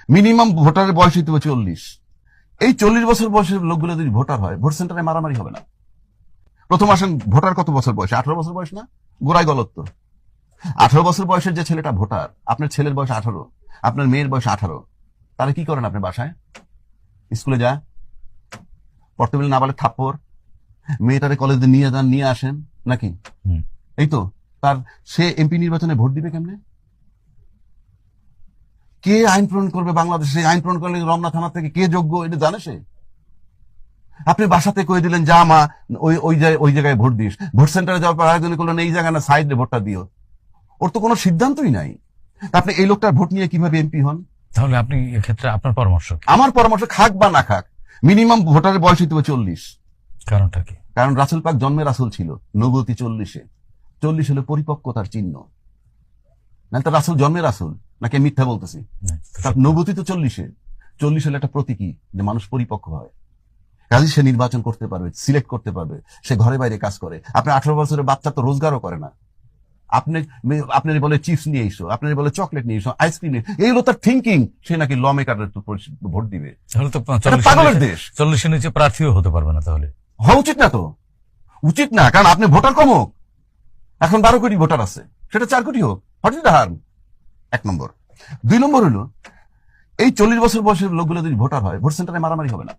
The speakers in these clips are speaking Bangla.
মিনিমাম ভোটারের বয়স হইতে হবে 40। এই 40 বছর বয়সের লোকগুলো যদি ভোটার হয়, ভোট সেন্টারে মারামারি হবে না। প্রথম আসেন, ভোটার কত বছর বয়স? 18 বছর বয়স না? গোড়ায় গলত্ব। 18 বছর বয়সের যে ছেলেটা ভোটার, আপনার ছেলের বয়স 18, আপনার মেয়ের বয়স 18, তাহলে কি করেন আপনি? বাসায় স্কুলে যা পড়তে বলে না বলে থাপ্পড়, মেয়েটারে কলেজে নিয়ে যান, নিয়ে আসেন নাকি? এই তো। তার সে এমপি নির্বাচনে ভোট দিবে কেমনে? কে আইন প্রণয়ন করবে বাংলাদেশে? আইন প্রণয়ন করলে রমনা থানা থেকে কে যোগ্য, এটা জানে সে? আপনি বাসাতে কয়ে দিলেন যা মা ওই জায়গায় ভোট দিস, ভোট সেন্টারে যাওয়ার পর আরেকজন করলেন এই জায়গায় না সাইডে ভোটটা দিও। ওর তো কোনো সিদ্ধান্তই নাই। আপনি এই লোকটার ভোট নিয়ে কিভাবে এমপি হন? তাহলে আপনি এক্ষেত্রে আপনার পরামর্শ? আমার পরামর্শ, খাক বা না খাক, মিনিমাম ভোটারের বয়স হইতে হবে 40। কারণটা কি? কারণ রাসূল পাক জন্মে রাসূল ছিল, নবুয়তি 40-এ। 40 হলো পরিপক্কতার চিহ্ন। না তো রাসূল জন্মে রাসূল নাকি মিথ্যা বলতেছি? তার নবুয়তি তো 40-এ। 40 হলো একটা প্রতীকী যে মানুষ পরিপক্ক হয়, কাজে সে নির্বাচন করতে পারবে, সিলেক্ট করতে পারবে, সে ঘরে বাইরে কাজ করে। আপনি 18 বছরের বাচ্চা তো রোজগারও করে না। আপনি বলে চিপস নিয়ে এসো, আপনি বলে চকলেট নিয়ে এসো, আইসক্রিম নিয়ে, এইগুলো তার থিঙ্কিং। সে নাকি ল মেকারের ভোট দিবে। তাহলে তো পাগলের দেশ। 40-এর নিচে প্রার্থীও হতে পারবে না। তাহলে হওয়া উচিত না তো, উচিত না। কারণ আপনি ভোটার কম হোক, এখন 12 কোটি ভোটার আছে, সেটা 4 কোটি হোক, হোয়াট ইজ দ্য হার্ম? 1 নম্বর। 2 নম্বর হলো, এই 40 বছর বয়সের লোকগুলো যদি ভোটার হয়, ভোট সেন্টারে মারামারি হবে না।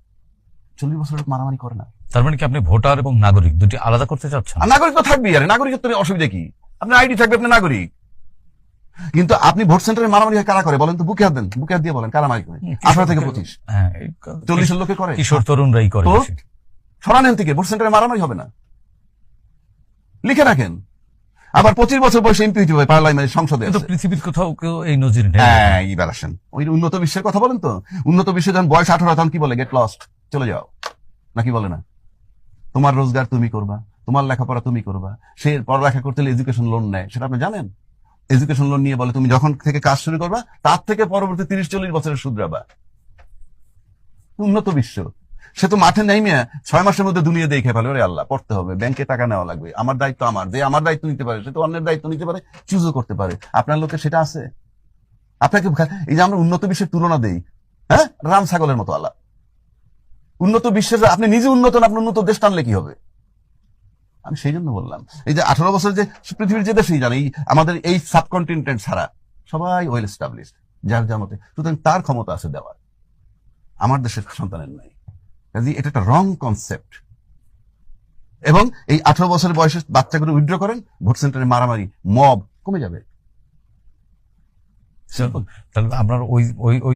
40 বছর লোক মারামারি করে না। তার মানে কি আপনি ভোটার এবং নাগরিক দুটি আলাদা করতে চাচ্ছেন? আর নাগরিক তো থাকবেই, আরে নাগরিকত্ব অসুবিধা কি? আপনার আইডি থাকবে, আপনি নাগরিক। কিন্তু আপনি ভোট সেন্টারে মারামারি কারা করে বলেন তো? বুকে হাত দেন, বুকে হাত দিয়ে বলেন কারা মারি করে? 18 থেকে 25। 40 লোকে করে, কিশোর তরুণরাই করে। তো সরানেন থেকে ভোট সেন্টারে মারামারি হবে না, লিখে রাখেন। আবার 25 বছর বয়সে এমপি হইতে হবে, পার্লামেন্ট সংসদে। পৃথিবীর কোথাও কেউ এই নজির নেই। হ্যাঁ, এইবার আসেন ওই উন্নত বিশ্বের কথা বলেন তো। উন্নত বিশ্বে যখন বয়স 18, তখন কি বলে? গেট লস্ট, চলে যাও, নাকি বলে না? তোমার রোজগার তুমি করবা, তোমার লেখাপড়া তুমি করবা। সে পড়ালেখা করতে হলে এডুকেশন লোন নেয়, সেটা আপনি জানেন? এডুকেশন লোন নিয়ে বলে তুমি যখন থেকে কাজ শুরু করবা তার থেকে পরবর্তী 30-40 বছরের শুধরাবা। উন্নত বিশ্ব। সে তো মাঠে নেই মেয়ে 6 মাসের মধ্যে দুনিয়া দেখে ফেলে, ওরে আল্লাহ, পড়তে হবে, ব্যাংকে টাকা নেওয়া লাগবে, আমার দায়িত্ব আমার, যে আমার দায়িত্ব নিতে পারে সে তো অন্যের দায়িত্ব নিতে পারে, চুজও করতে পারে। আপনার লোকে সেটা আছে? আপনাকে এই যে আমরা উন্নত বিশ্বের তুলনা দেই, হ্যাঁ, রাম ছাগলের মতো আল্লাহ। উন্নত বিশ্বের আপনি নিজে উন্নত না, আপনি উন্নত দেশ টানলে কি হবে? আমি সেই জন্য বললাম, এই যে 18 বছর যে পৃথিবীর যে দেশেই জানি, আমাদের এই সাবকন্টিনেন্ট ছাড়া সবাই ওয়েল এস্টাবলিশড, যার যার মতে, সুতরাং তার ক্ষমতা আছে দেওয়ার, আমার দেশের সন্তানের নাই। কাজে এটা একটা রং কনসেপ্ট। এবং এই 18 বছরের বয়সে বাচ্চাগুলো উইথড্র করেন, ভোট সেন্টারে মারামারি, মব কমে যাবে। তাহলে আপনার ওই